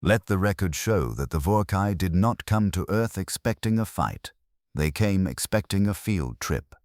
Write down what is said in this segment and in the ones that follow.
Let the record show that the Vorrkai did not come to Earth expecting a fight. They came expecting a field trip.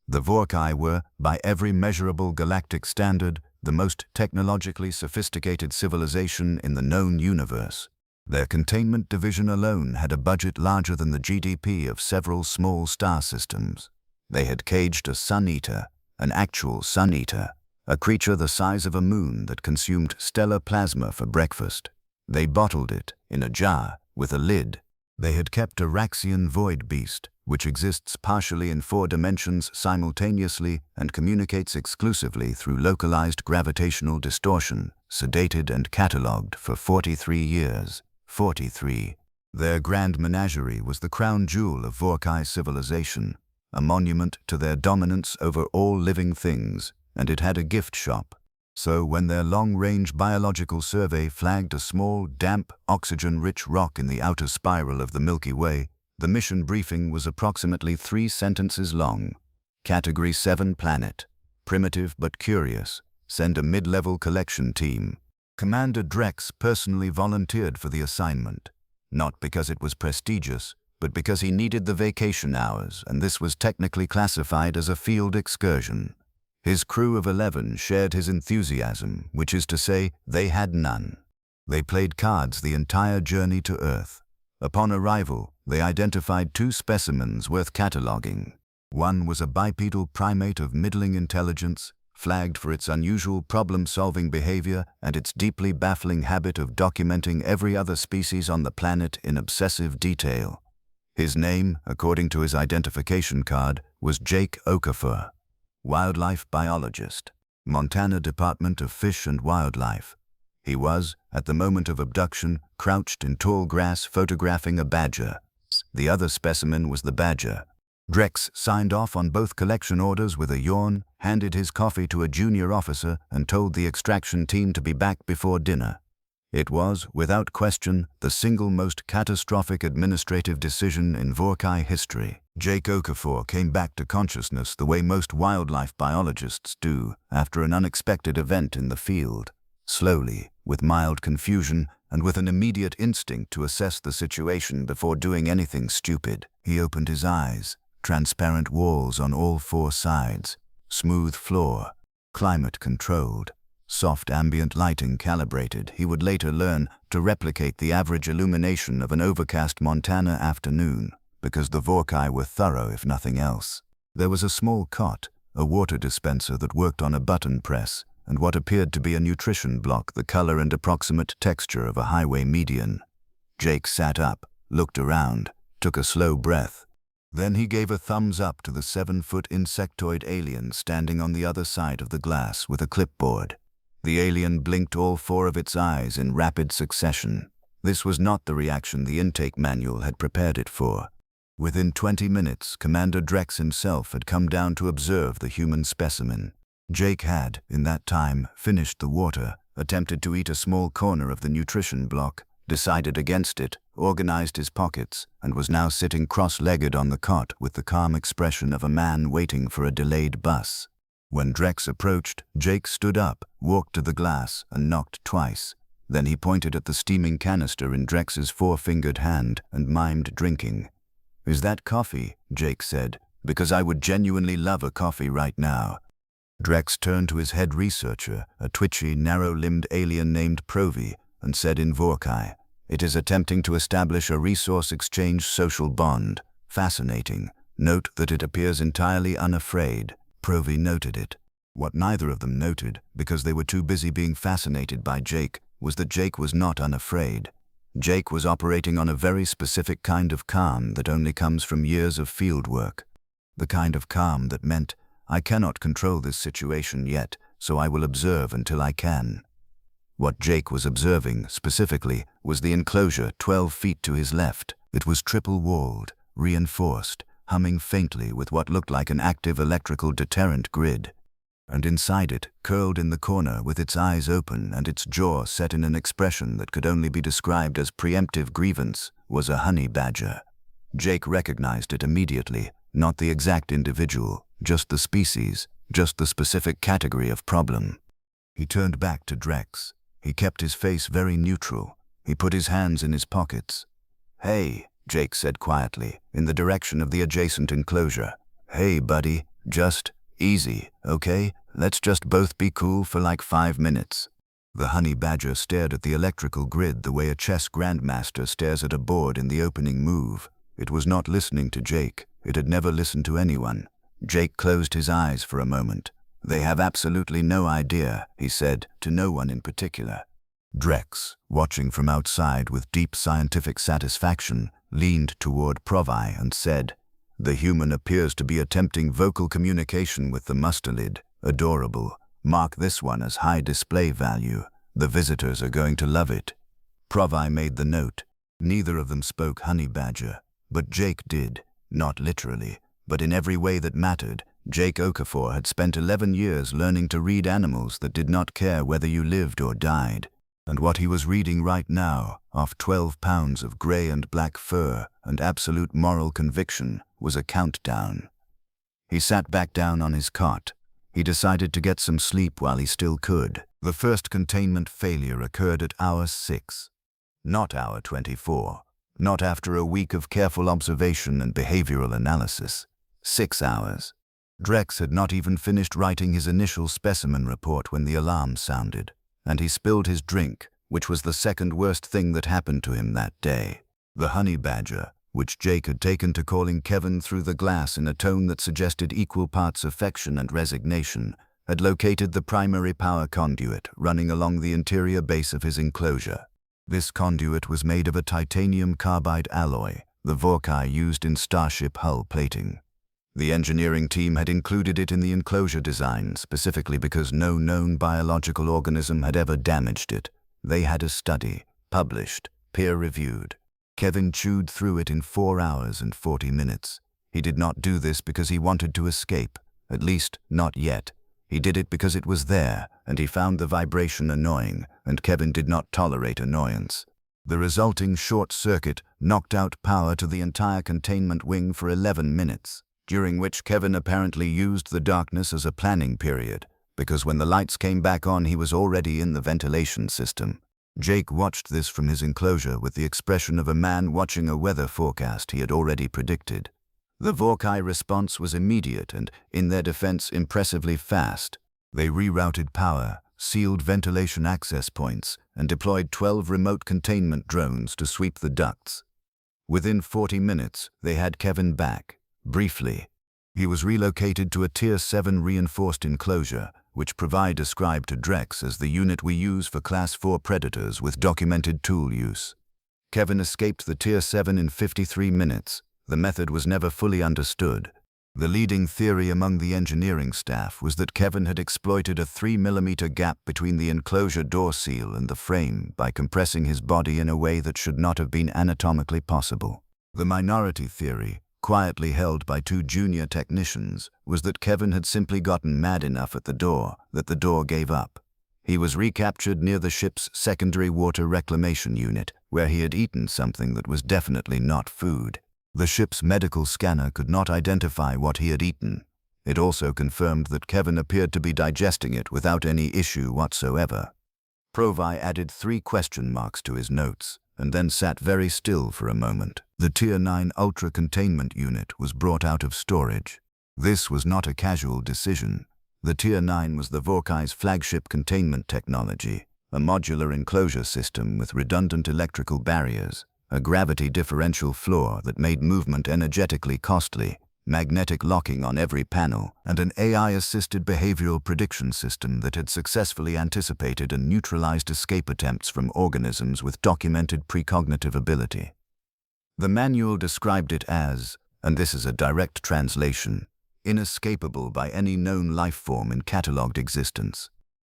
The Vorrkai were, by every measurable galactic standard, the most technologically sophisticated civilization in the known universe. Their containment division alone had a budget larger than the GDP of several small star systems. They had caged a sun-eater, an actual sun-eater, a creature the size of a moon that consumed stellar plasma for breakfast. They bottled it in a jar with a lid. They had kept a Raxian void beast, which exists partially in 4 dimensions simultaneously and communicates exclusively through localized gravitational distortion, sedated and catalogued for 43 years. 43. Their grand menagerie was the crown jewel of Vorrkai civilization, a monument to their dominance over all living things, and it had a gift shop. So when their long-range biological survey flagged a small, damp, oxygen-rich rock in the outer spiral of the Milky Way, the mission briefing was approximately 3 sentences long. Category 7 planet. Primitive but curious. Send a mid-level collection team. Commander Drex personally volunteered for the assignment, not because it was prestigious, but because he needed the vacation hours, and this was technically classified as a field excursion. His crew of 11 shared his enthusiasm, which is to say, they had none. They played cards the entire journey to Earth. Upon arrival, they identified 2 specimens worth cataloging. One was a bipedal primate of middling intelligence, flagged for its unusual problem-solving behavior and its deeply baffling habit of documenting every other species on the planet in obsessive detail. His name, according to his identification card, was Jake Okafor, wildlife biologist, Montana Department of Fish and Wildlife. He was, at the moment of abduction, crouched in tall grass photographing a badger. The other specimen was the badger. Drex signed off on both collection orders with a yawn, handed his coffee to a junior officer, and told the extraction team to be back before dinner. It was, without question, the single most catastrophic administrative decision in Vorrkai history. Jake Okafor came back to consciousness the way most wildlife biologists do after an unexpected event in the field. Slowly, with mild confusion, and with an immediate instinct to assess the situation before doing anything stupid, he opened his eyes. Transparent walls on all 4 sides, smooth floor, climate-controlled, soft ambient lighting calibrated, he would later learn, to replicate the average illumination of an overcast Montana afternoon, because the Vorrkai were thorough if nothing else. There was a small cot, a water dispenser that worked on a button press, and what appeared to be a nutrition block the color and approximate texture of a highway median. Jake sat up, looked around, took a slow breath. Then he gave a thumbs up to the 7-foot insectoid alien standing on the other side of the glass with a clipboard. The alien blinked all 4 of its eyes in rapid succession. This was not the reaction the intake manual had prepared it for. Within 20 minutes, Commander Drex himself had come down to observe the human specimen. Jake had, in that time, finished the water, attempted to eat a small corner of the nutrition block, decided against it, organized his pockets, and was now sitting cross-legged on the cot with the calm expression of a man waiting for a delayed bus. When Drex approached, Jake stood up, walked to the glass, and knocked twice. Then he pointed at the steaming canister in Drex's 4-fingered hand and mimed drinking. "Is that coffee?" Jake said, "because I would genuinely love a coffee right now." Drex turned to his head researcher, a twitchy, narrow-limbed alien named Provi, and said in Vorrkai, "It is attempting to establish a resource exchange social bond. Fascinating. Note that it appears entirely unafraid." Provi noted it. What neither of them noted, because they were too busy being fascinated by Jake, was that Jake was not unafraid. Jake was operating on a very specific kind of calm that only comes from years of field work. The kind of calm that meant, I cannot control this situation yet, so I will observe until I can. What Jake was observing, specifically, was the enclosure 12 feet to his left. It was triple-walled, reinforced, humming faintly with what looked like an active electrical deterrent grid. And inside it, curled in the corner with its eyes open and its jaw set in an expression that could only be described as preemptive grievance, was a honey badger. Jake recognized it immediately, not the exact individual, just the species, just the specific category of problem. He turned back to Drex. He kept his face very neutral. He put his hands in his pockets. "Hey," Jake said quietly, in the direction of the adjacent enclosure. "Hey, buddy, just easy, okay? Let's just both be cool for like 5 minutes." The honey badger stared at the electrical grid the way a chess grandmaster stares at a board in the opening move. It was not listening to Jake. It had never listened to anyone. Jake closed his eyes for a moment. "They have absolutely no idea," he said, to no one in particular. Drex, watching from outside with deep scientific satisfaction, leaned toward Provi and said, "The human appears to be attempting vocal communication with the mustelid. Adorable. Mark this one as high display value. The visitors are going to love it." Provi made the note. Neither of them spoke honey badger, but Jake did, not literally, but in every way that mattered. Jake Okafor had spent 11 years learning to read animals that did not care whether you lived or died. And what he was reading right now, off 12 pounds of grey and black fur and absolute moral conviction, was a countdown. He sat back down on his cot. He decided to get some sleep while he still could. The first containment failure occurred at hour 6, not hour 24, not after a week of careful observation and behavioral analysis. 6 hours. Drex had not even finished writing his initial specimen report when the alarm sounded, and he spilled his drink, which was the second worst thing that happened to him that day. The honey badger, which Jake had taken to calling Kevin through the glass in a tone that suggested equal parts affection and resignation, had located the primary power conduit running along the interior base of his enclosure. This conduit was made of a titanium carbide alloy, the Vorrkai used in starship hull plating. The engineering team had included it in the enclosure design specifically because no known biological organism had ever damaged it. They had a study, published, peer-reviewed. Kevin chewed through it in 4 hours and 40 minutes. He did not do this because he wanted to escape, at least not yet. He did it because it was there, and he found the vibration annoying, and Kevin did not tolerate annoyance. The resulting short circuit knocked out power to the entire containment wing for 11 minutes, during which Kevin apparently used the darkness as a planning period, because when the lights came back on he was already in the ventilation system. Jake watched this from his enclosure with the expression of a man watching a weather forecast he had already predicted. The Vorrkai response was immediate and, in their defense, impressively fast. They rerouted power, sealed ventilation access points, and deployed 12 remote containment drones to sweep the ducts. Within 40 minutes, they had Kevin back, briefly. He was relocated to a Tier 7 reinforced enclosure, which Provi described to Drex as the unit we use for Class 4 predators with documented tool use. Kevin escaped the Tier 7 in 53 minutes. The method was never fully understood. The leading theory among the engineering staff was that Kevin had exploited a 3mm gap between the enclosure door seal and the frame by compressing his body in a way that should not have been anatomically possible. The minority theory, quietly held by 2 junior technicians, was that Kevin had simply gotten mad enough at the door that the door gave up. He was recaptured near the ship's secondary water reclamation unit, where he had eaten something that was definitely not food. The ship's medical scanner could not identify what he had eaten. It also confirmed that Kevin appeared to be digesting it without any issue whatsoever. Provi added 3 question marks to his notes, and then sat very still for a moment. The Tier 9 Ultra Containment Unit was brought out of storage. This was not a casual decision. The Tier 9 was the Vorrkai's flagship containment technology, a modular enclosure system with redundant electrical barriers, a gravity differential floor that made movement energetically costly, magnetic locking on every panel, and an AI-assisted behavioral prediction system that had successfully anticipated and neutralized escape attempts from organisms with documented precognitive ability. The manual described it as, and this is a direct translation, inescapable by any known life form in catalogued existence.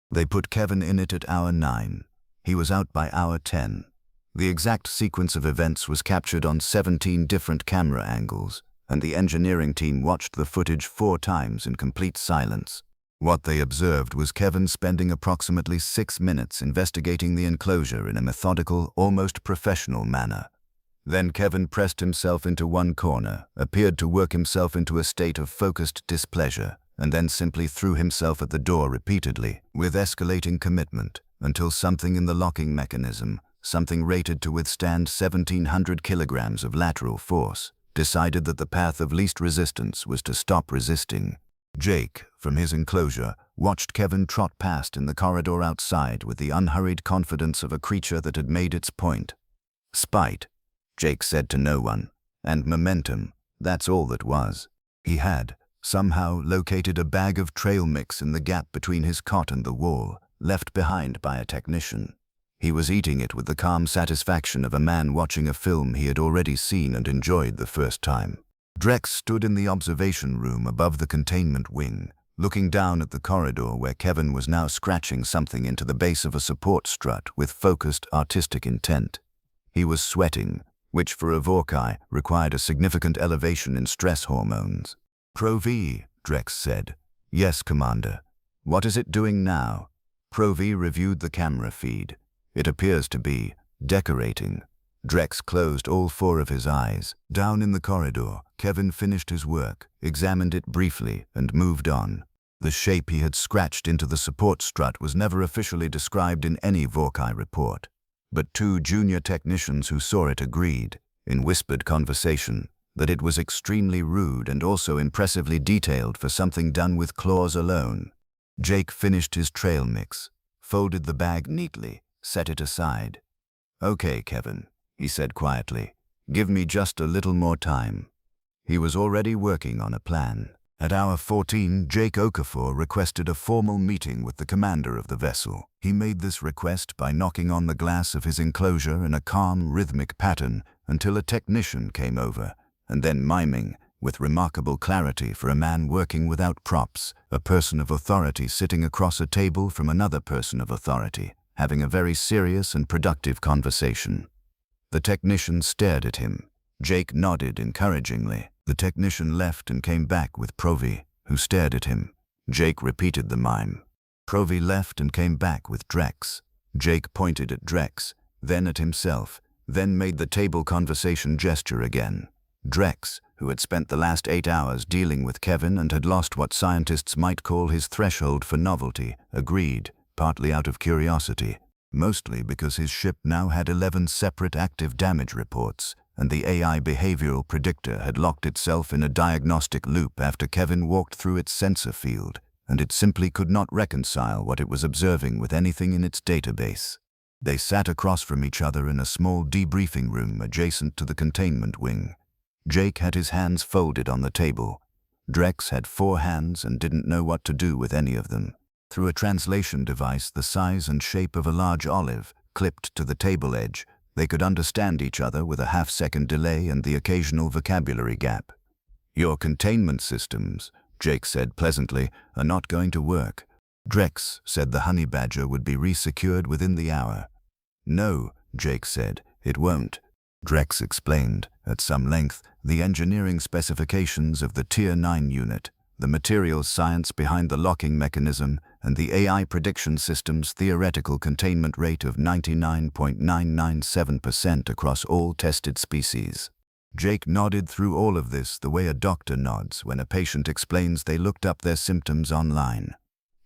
They put Kevin in it at hour 9. He was out by hour 10. The exact sequence of events was captured on 17 different camera angles, and the engineering team watched the footage 4 times in complete silence. What they observed was Kevin spending approximately 6 minutes investigating the enclosure in a methodical, almost professional manner. Then Kevin pressed himself into one corner, appeared to work himself into a state of focused displeasure, and then simply threw himself at the door repeatedly, with escalating commitment, until something in the locking mechanism, something rated to withstand 1,700 kilograms of lateral force, decided that the path of least resistance was to stop resisting. Jake, from his enclosure, watched Kevin trot past in the corridor outside with the unhurried confidence of a creature that had made its point. Spite, Jake said to no one, and momentum, that's all that was. He had, somehow, located a bag of trail mix in the gap between his cot and the wall, left behind by a technician. He was eating it with the calm satisfaction of a man watching a film he had already seen and enjoyed the first time. Drex stood in the observation room above the containment wing, looking down at the corridor where Kevin was now scratching something into the base of a support strut with focused, artistic intent. He was sweating, which for a Vorrkai required a significant elevation in stress hormones. "Pro-V," Drex said. "Yes, Commander." "What is it doing now?" Pro-V reviewed the camera feed. "It appears to be decorating." Drex closed all four of his eyes. Down in the corridor, Kevin finished his work, examined it briefly, and moved on. The shape he had scratched into the support strut was never officially described in any Vorrkai report, but two junior technicians who saw it agreed, in whispered conversation, that it was extremely rude and also impressively detailed for something done with claws alone. Jake finished his trail mix, folded the bag neatly, set it aside. "Okay, Kevin," he said quietly. "Give me just a little more time." He was already working on a plan. At hour 14, Jake Okafor requested a formal meeting with the commander of the vessel. He made this request by knocking on the glass of his enclosure in a calm, rhythmic pattern until a technician came over, and then miming, with remarkable clarity for a man working without props, a person of authority sitting across a table from another person of authority, having a very serious and productive conversation. The technician stared at him. Jake nodded encouragingly. The technician left and came back with Pro-V, who stared at him. Jake repeated the mime. Pro-V left and came back with Drex. Jake pointed at Drex, then at himself, then made the table conversation gesture again. Drex, who had spent the last 8 hours dealing with Kevin and had lost what scientists might call his threshold for novelty, agreed, partly out of curiosity, mostly because his ship now had 11 separate active damage reports, and the AI behavioral predictor had locked itself in a diagnostic loop after Kevin walked through its sensor field, and it simply could not reconcile what it was observing with anything in its database. They sat across from each other in a small debriefing room adjacent to the containment wing. Jake had his hands folded on the table. Drex had 4 hands and didn't know what to do with any of them. Through a translation device the size and shape of a large olive, clipped to the table edge, they could understand each other with a half-second delay and the occasional vocabulary gap. "Your containment systems," Jake said pleasantly, "are not going to work." Drex said the honey badger would be resecured within the hour. "No," Jake said, "it won't." Drex explained, at some length, the engineering specifications of the Tier 9 unit, the materials science behind the locking mechanism, and the AI prediction system's theoretical containment rate of 99.997% across all tested species. Jake nodded through all of this the way a doctor nods when a patient explains they looked up their symptoms online.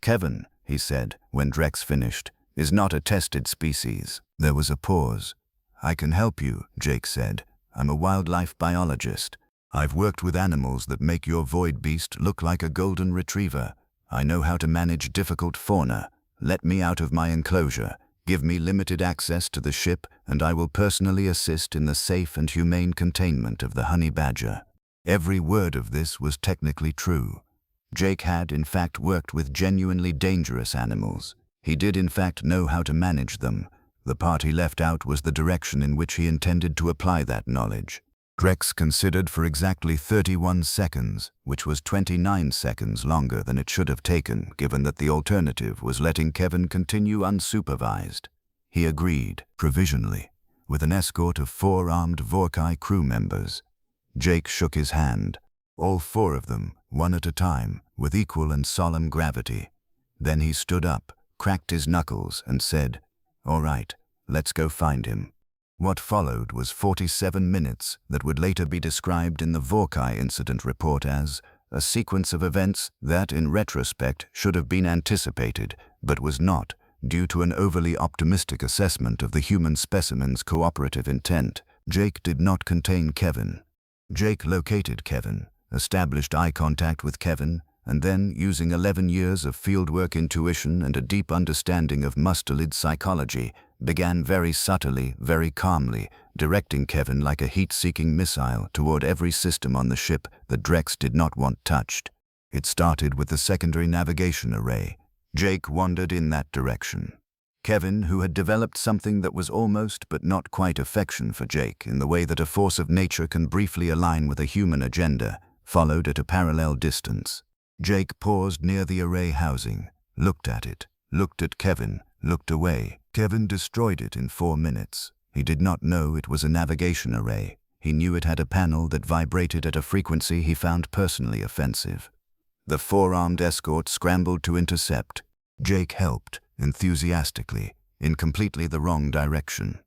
"Kevin," he said, when Drex finished, "is not a tested species." There was a pause. "I can help you," Jake said. "I'm a wildlife biologist. I've worked with animals that make your void beast look like a golden retriever. I know how to manage difficult fauna. Let me out of my enclosure, give me limited access to the ship, and I will personally assist in the safe and humane containment of the honey badger." Every word of this was technically true. Jake had, in fact, worked with genuinely dangerous animals. He did, in fact, know how to manage them. The part he left out was the direction in which he intended to apply that knowledge. Drex considered for exactly 31 seconds, which was 29 seconds longer than it should have taken, given that the alternative was letting Kevin continue unsupervised. He agreed, provisionally, with an escort of 4 armed Vorrkai crew members. Jake shook his hand, all 4 of them, one at a time, with equal and solemn gravity. Then he stood up, cracked his knuckles, and said, "All right, let's go find him." What followed was 47 minutes that would later be described in the Vorrkai incident report as a sequence of events that, in retrospect, should have been anticipated, but was not, due to an overly optimistic assessment of the human specimen's cooperative intent. Jake did not contain Kevin. Jake located Kevin, established eye contact with Kevin, and then, using 11 years of fieldwork intuition and a deep understanding of mustelid psychology, began very subtly, very calmly, directing Kevin like a heat-seeking missile toward every system on the ship that Drex did not want touched. It started with the secondary navigation array. Jake wandered in that direction. Kevin, who had developed something that was almost but not quite affection for Jake in the way that a force of nature can briefly align with a human agenda, followed at a parallel distance. Jake paused near the array housing, looked at it, looked at Kevin, looked away. Kevin destroyed it in 4 minutes. He did not know it was a navigation array. He knew it had a panel that vibrated at a frequency he found personally offensive. The 4-armed escort scrambled to intercept. Jake helped, enthusiastically, in completely the wrong direction.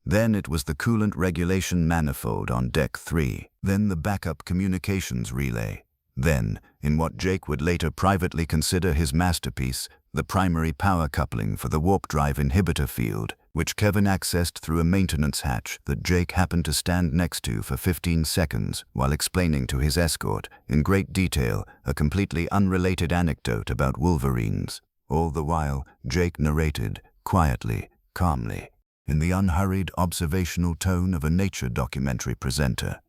Then it was the coolant regulation manifold on Deck 3. Then the backup communications relay. Then, in what Jake would later privately consider his masterpiece, the primary power coupling for the warp drive inhibitor field, which Kevin accessed through a maintenance hatch that Jake happened to stand next to for 15 seconds while explaining to his escort, in great detail, a completely unrelated anecdote about wolverines. All the while, Jake narrated, quietly, calmly, in the unhurried observational tone of a nature documentary presenter.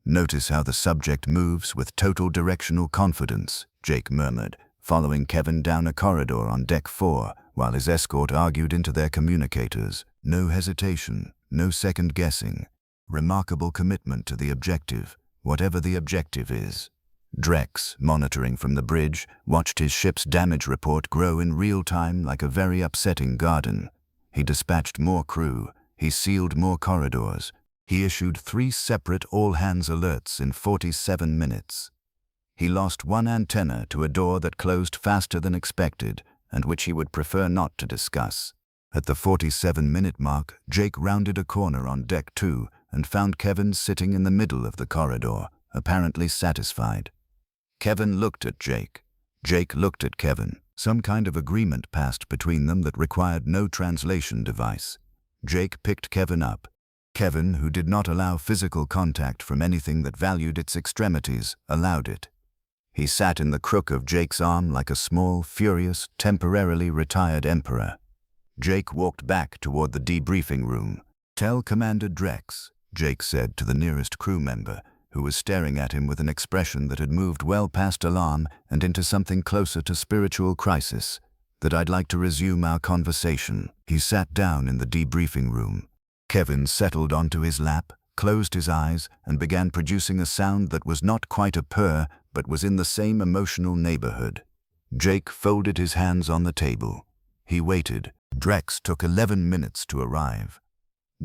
"Notice how the subject moves with total directional confidence," Jake murmured, following Kevin down a corridor on Deck 4, while his escort argued into their communicators. "No hesitation, no second guessing. Remarkable commitment to the objective, whatever the objective is." Drex, monitoring from the bridge, watched his ship's damage report grow in real time like a very upsetting garden. He dispatched more crew. He sealed more corridors. He issued 3 separate all-hands alerts in 47 minutes. He lost 1 antenna to a door that closed faster than expected, and which he would prefer not to discuss. At the 47-minute mark, Jake rounded a corner on Deck 2 and found Kevin sitting in the middle of the corridor, apparently satisfied. Kevin looked at Jake. Jake looked at Kevin. Some kind of agreement passed between them that required no translation device. Jake picked Kevin up. Kevin, who did not allow physical contact from anything that valued its extremities, allowed it. He sat in the crook of Jake's arm like a small, furious, temporarily retired emperor. Jake walked back toward the debriefing room. "Tell Commander Drex," Jake said to the nearest crew member, who was staring at him with an expression that had moved well past alarm and into something closer to spiritual crisis, "that I'd like to resume our conversation." He sat down in the debriefing room. Kevin settled onto his lap, closed his eyes, and began producing a sound that was not quite a purr, but was in the same emotional neighborhood. Jake folded his hands on the table. He waited. Drex took 11 minutes to arrive.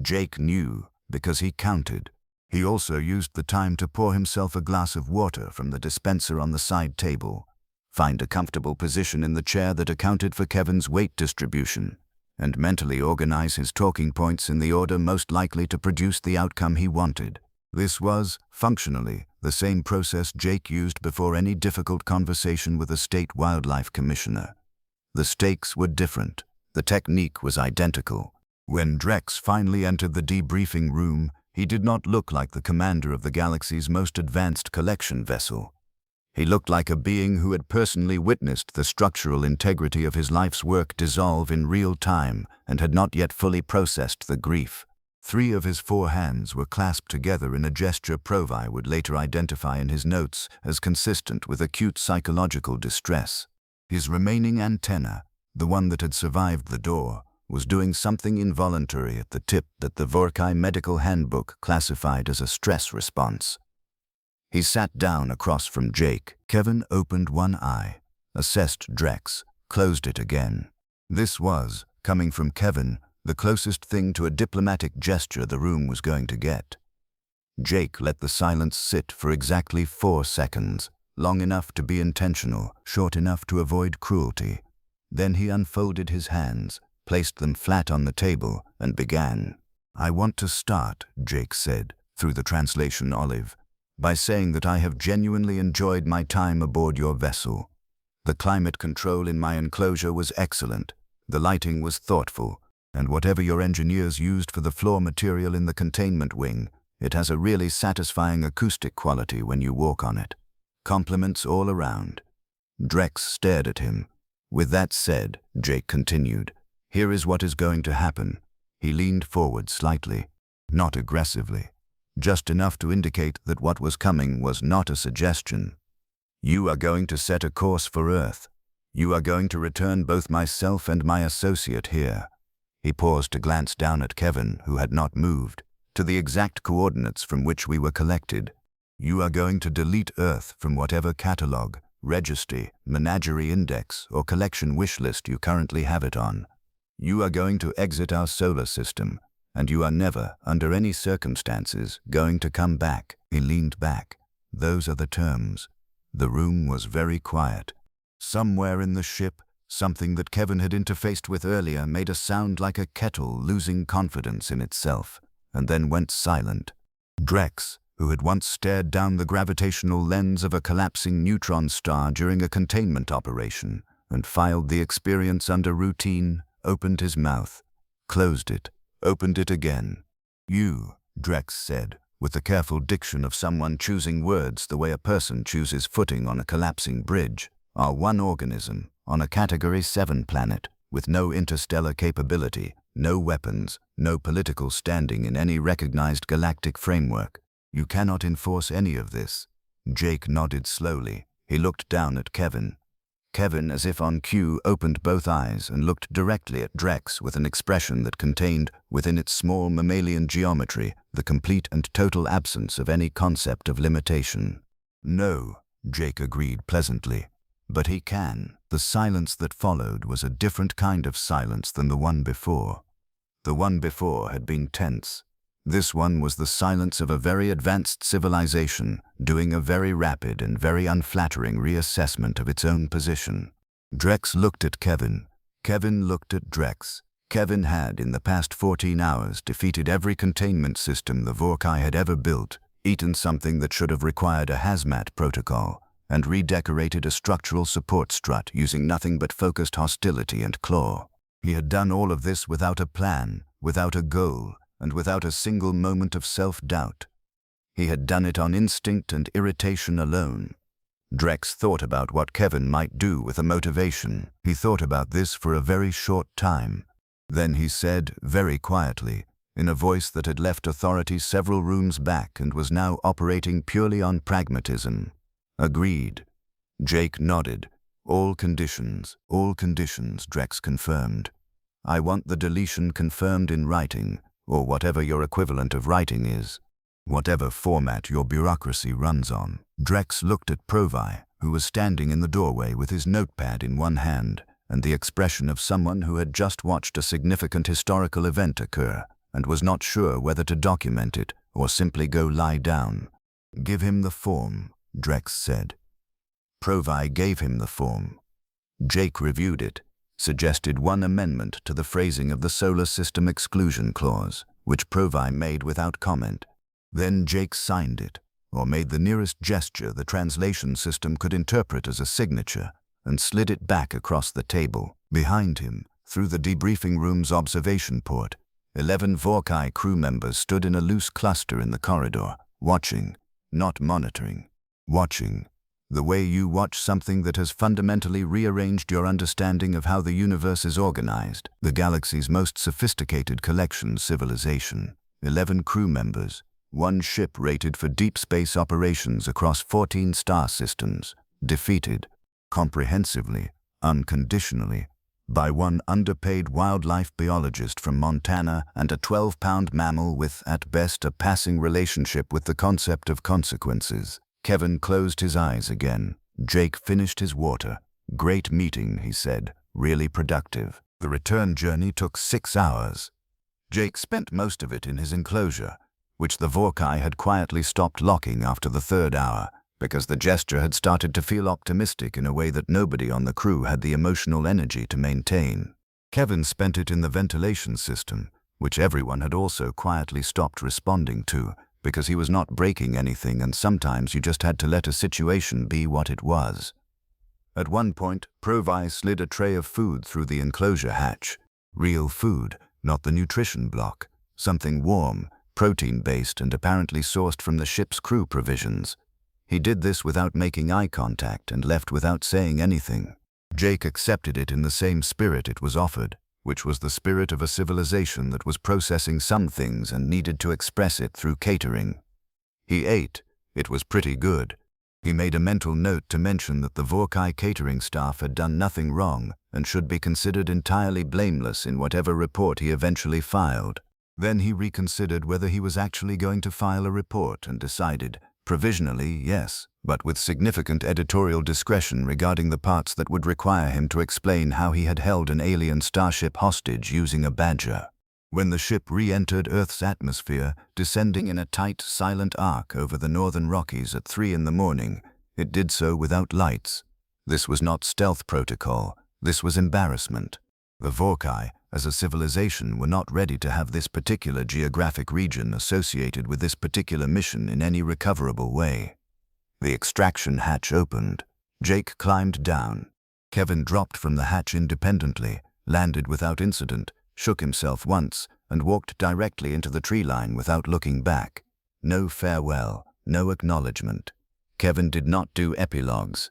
Jake knew, because he counted. He also used the time to pour himself a glass of water from the dispenser on the side table, find a comfortable position in the chair that accounted for Kevin's weight distribution, and mentally organize his talking points in the order most likely to produce the outcome he wanted. This was, functionally, the same process Jake used before any difficult conversation with a state wildlife commissioner. The stakes were different. The technique was identical. When Drex finally entered the debriefing room, he did not look like the commander of the galaxy's most advanced collection vessel. He looked like a being who had personally witnessed the structural integrity of his life's work dissolve in real time and had not yet fully processed the grief. 3 of his 4 hands were clasped together in a gesture Provi would later identify in his notes as consistent with acute psychological distress. His remaining antenna, the one that had survived the door, was doing something involuntary at the tip that the Vorrkai medical handbook classified as a stress response. He sat down across from Jake. Kevin opened one eye, assessed Drex, closed it again. This was, coming from Kevin, the closest thing to a diplomatic gesture the room was going to get. Jake let the silence sit for exactly 4 seconds, long enough to be intentional, short enough to avoid cruelty. Then he unfolded his hands, placed them flat on the table, and began. "I want to start," Jake said, through the translation olive, "by saying that I have genuinely enjoyed my time aboard your vessel. The climate control in my enclosure was excellent. The lighting was thoughtful, and whatever your engineers used for the floor material in the containment wing, it has a really satisfying acoustic quality when you walk on it. Compliments all around. Drex stared at him. With that said, Jake continued, here is what is going to happen. He leaned forward slightly, not aggressively, just enough to indicate that what was coming was not a suggestion. You are going to set a course for Earth. You are going to return both myself and my associate here. He paused to glance down at Kevin, who had not moved, to the exact coordinates from which we were collected. You are going to delete Earth from whatever catalog, registry, menagerie index, or collection wish list you currently have it on. You are going to exit our solar system, and you are never, under any circumstances, going to come back. He leaned back. Those are the terms. The room was very quiet. Somewhere in the ship, something that Kevin had interfaced with earlier made a sound like a kettle losing confidence in itself, and then went silent. Drex, who had once stared down the gravitational lens of a collapsing neutron star during a containment operation and filed the experience under routine, opened his mouth, closed it, opened it again. You, Drex said, with the careful diction of someone choosing words the way a person chooses footing on a collapsing bridge, are one organism on a Category 7 planet with no interstellar capability, no weapons, no political standing in any recognized galactic framework. You cannot enforce any of this. Jake nodded slowly. He looked down at Kevin. Kevin, as if on cue, opened both eyes and looked directly at Drex with an expression that contained, within its small mammalian geometry, the complete and total absence of any concept of limitation. No, Jake agreed pleasantly. But he can. The silence that followed was a different kind of silence than the one before. The one before had been tense. This one was the silence of a very advanced civilization doing a very rapid and very unflattering reassessment of its own position. Drex looked at Kevin. Kevin looked at Drex. Kevin had, in the past 14 hours, defeated every containment system the Vorrkai had ever built, eaten something that should have required a hazmat protocol, and redecorated a structural support strut using nothing but focused hostility and claw. He had done all of this without a plan, without a goal, and without a single moment of self-doubt. He had done it on instinct and irritation alone. Drex thought about what Kevin might do with a motivation. He thought about this for a very short time. Then he said, very quietly, in a voice that had left authority several rooms back and was now operating purely on pragmatism, "Agreed." Jake nodded. All conditions, Drex confirmed. "I want the deletion confirmed in writing, or whatever your equivalent of writing is. Whatever format your bureaucracy runs on." Drex looked at Provi, who was standing in the doorway with his notepad in one hand and the expression of someone who had just watched a significant historical event occur and was not sure whether to document it or simply go lie down. "Give him the form," Drex said. Provi gave him the form. Jake reviewed it, suggested one amendment to the phrasing of the Solar System Exclusion Clause, which Provi made without comment. Then Jake signed it, or made the nearest gesture the translation system could interpret as a signature, and slid it back across the table. Behind him, through the debriefing room's observation port, 11 Vorrkai crew members stood in a loose cluster in the corridor, watching, not monitoring. Watching, the way you watch something that has fundamentally rearranged your understanding of how the universe is organized. The galaxy's most sophisticated collection civilization. 11 crew members. One ship rated for deep space operations across 14 star systems. Defeated, comprehensively, unconditionally, by one underpaid wildlife biologist from Montana and a 12-pound mammal with, at best, a passing relationship with the concept of consequences. Kevin closed his eyes again. Jake finished his water. "Great meeting," he said. "Really productive." The return journey took 6 hours. Jake spent most of it in his enclosure, which the Vorrkai had quietly stopped locking after the 3rd hour, because the gesture had started to feel optimistic in a way that nobody on the crew had the emotional energy to maintain. Kevin spent it in the ventilation system, which everyone had also quietly stopped responding to, because he was not breaking anything and sometimes you just had to let a situation be what it was. At one point, Provi slid a tray of food through the enclosure hatch. Real food, not the nutrition block. Something warm, protein-based and apparently sourced from the ship's crew provisions. He did this without making eye contact and left without saying anything. Jake accepted it in the same spirit it was offered, which was the spirit of a civilization that was processing some things and needed to express it through catering. He ate. It was pretty good. He made a mental note to mention that the Vorrkai catering staff had done nothing wrong and should be considered entirely blameless in whatever report he eventually filed. Then he reconsidered whether he was actually going to file a report and decided, provisionally, yes, but with significant editorial discretion regarding the parts that would require him to explain how he had held an alien starship hostage using a badger. When the ship re-entered Earth's atmosphere, descending in a tight, silent arc over the northern Rockies at 3 in the morning, it did so without lights. This was not stealth protocol, this was embarrassment. The Vorrkai, as a civilization, were not ready to have this particular geographic region associated with this particular mission in any recoverable way. The extraction hatch opened. Jake climbed down. Kevin dropped from the hatch independently, landed without incident, shook himself once, and walked directly into the tree line without looking back. No farewell, no acknowledgement. Kevin did not do epilogues.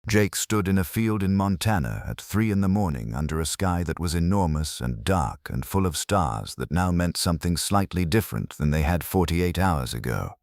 Jake stood in a field in Montana at 3 in the morning under a sky that was enormous and dark and full of stars that now meant something slightly different than they had 48 hours ago.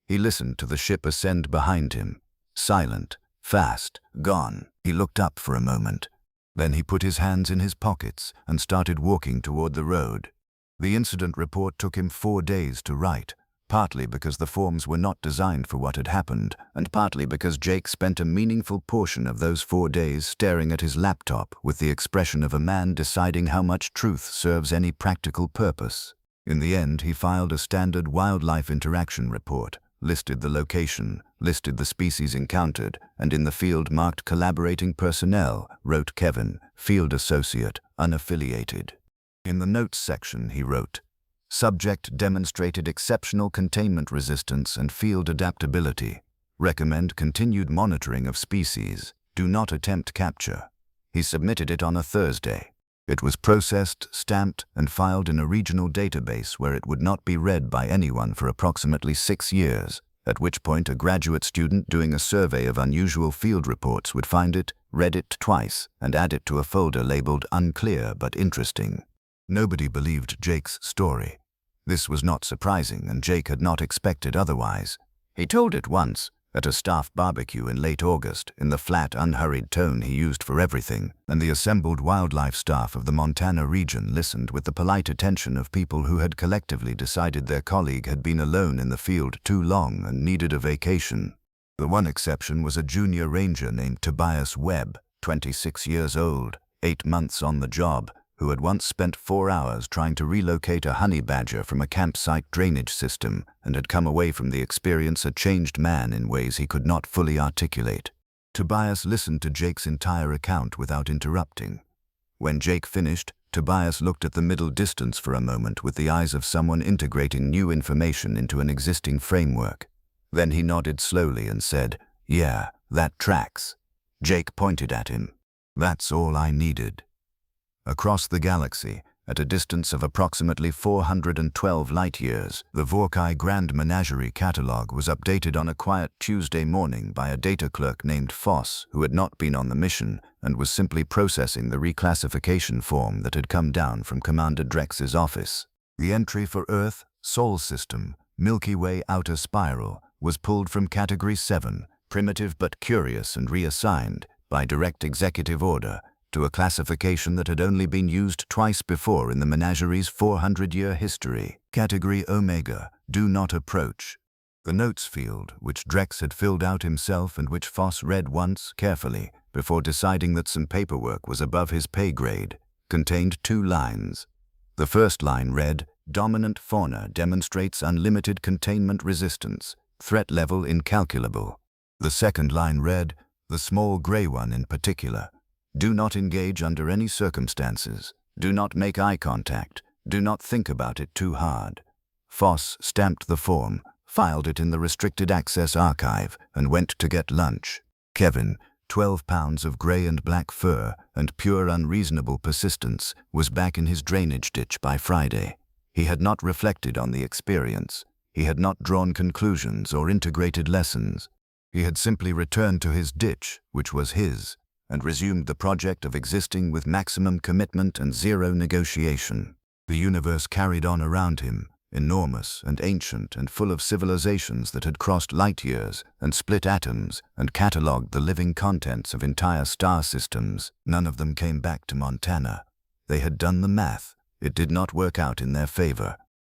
He listened to the ship ascend behind him. Silent, fast, gone. He looked up for a moment. Then he put his hands in his pockets and started walking toward the road. The incident report took him 4 days to write, partly because the forms were not designed for what had happened, and partly because Jake spent a meaningful portion of those 4 days staring at his laptop with the expression of a man deciding how much truth serves any practical purpose. In the end, he filed a standard wildlife interaction report, listed the location, listed the species encountered, and in the field marked collaborating personnel, wrote Kevin, field associate, unaffiliated. In the notes section he wrote, subject demonstrated exceptional containment resistance and field adaptability. Recommend continued monitoring of species. Do not attempt capture. He submitted it on a Thursday. It was processed, stamped, and filed in a regional database where it would not be read by anyone for approximately 6 years, at which point a graduate student doing a survey of unusual field reports would find it, read it twice, and add it to a folder labeled unclear but interesting. Nobody believed Jake's story. This was not surprising, and Jake had not expected otherwise. He told it once, at a staff barbecue in late August, in the flat, unhurried tone he used for everything, and the assembled wildlife staff of the Montana region listened with the polite attention of people who had collectively decided their colleague had been alone in the field too long and needed a vacation. The one exception was a junior ranger named Tobias Webb, 26 years old, 8 months on the job, who had once spent 4 hours trying to relocate a honey badger from a campsite drainage system and had come away from the experience a changed man in ways he could not fully articulate. Tobias listened to Jake's entire account without interrupting. When Jake finished, Tobias looked at the middle distance for a moment with the eyes of someone integrating new information into an existing framework. Then he nodded slowly and said, "Yeah, that tracks." Jake pointed at him. "That's all I needed." Across the galaxy, at a distance of approximately 412 light-years, the Vorrkai Grand Menagerie catalog was updated on a quiet Tuesday morning by a data clerk named Foss, who had not been on the mission and was simply processing the reclassification form that had come down from Commander Drex's office. The entry for Earth, Sol System, Milky Way Outer Spiral, was pulled from Category 7, primitive but curious, and reassigned, by direct executive order, to a classification that had only been used twice before in the menagerie's 400-year history. Category Omega, Do Not Approach. The notes field, which Drex had filled out himself and which Foss read once, carefully, before deciding that some paperwork was above his pay grade, contained 2 lines. The first line read, Dominant fauna demonstrates unlimited containment resistance, threat level incalculable. The second line read, the small gray one in particular, do not engage under any circumstances. Do not make eye contact. Do not think about it too hard. Foss stamped the form, filed it in the restricted access archive, and went to get lunch. Kevin, 12 pounds of grey and black fur and pure unreasonable persistence was back in his drainage ditch by Friday. He had not reflected on the experience. He had not drawn conclusions or integrated lessons. He had simply returned to his ditch, which was his, and resumed the project of existing with maximum commitment and zero negotiation. The universe carried on around him, enormous and ancient and full of civilizations that had crossed light years and split atoms and catalogued the living contents of entire star systems. None of them came back to Montana. They had done the math. It did not work out in their favor.